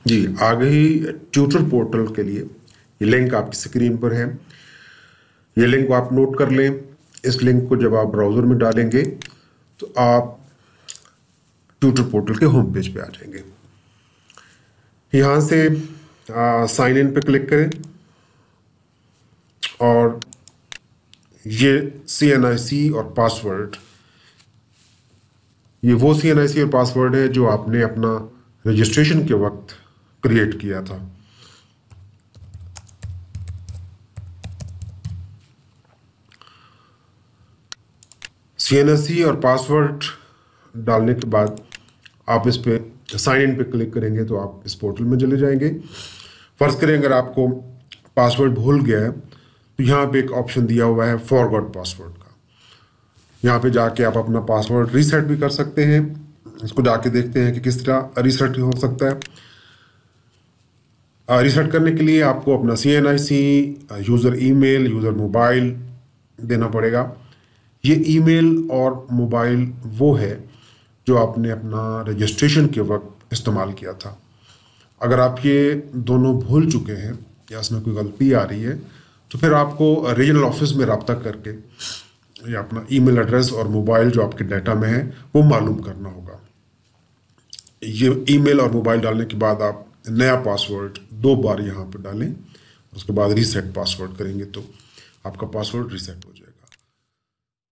जी, आ गई tutor portal के लिए। ये लिंक आपकी स्क्रीन पर है। ये लिंक को आप नोट कर लें। इस लिंक को जब आप ब्राउज़र में डालेंगे तो आप ट्यूटर पोर्टल के होम पेज पे आ जाएंगे। यहाँ से साइन इन पे क्लिक करें और ये CNIC और पासवर्ड, ये वो CNIC और पासवर्ड है जो आपने अपना रजिस्ट्रेशन के वक्त क्रिएट किया था। CNIC और पासवर्ड डालने के बाद आप इस पे साइन इन पे क्लिक करेंगे तो आप इस पोर्टल में चले जाएंगे। फर्ज करें अगर आपको पासवर्ड भूल गया है तो यहाँ पे एक ऑप्शन दिया हुआ है फॉरगॉट पासवर्ड का। यहाँ पे जाके आप अपना पासवर्ड रीसेट भी कर सकते हैं। इसको जाके देखते हैं कि किस तरह रीसेट हो सकता है। रीसेट करने के लिए आपको अपना CNIC, user email, user mobile देना पड़ेगा। ये ईमेल और मोबाइल वो है जो आपने अपना रजिस्ट्रेशन के वक्त इस्तेमाल किया था। अगर आप ये दोनों भूल चुके हैं या इसमें कोई गलती आ रही है तो फिर आपको रीजनल ऑफिस में रब्ता करके या अपना ईमेल एड्रेस और मोबाइल जो आपके डाटा में है वो मालूम करना होगा। ये ईमेल और मोबाइल डालने के बाद आप नया पासवर्ड 2 बार यहाँ पर डालें, उसके बाद रीसेट पासवर्ड करेंगे तो आपका पासवर्ड रीसेट हो जाएगा।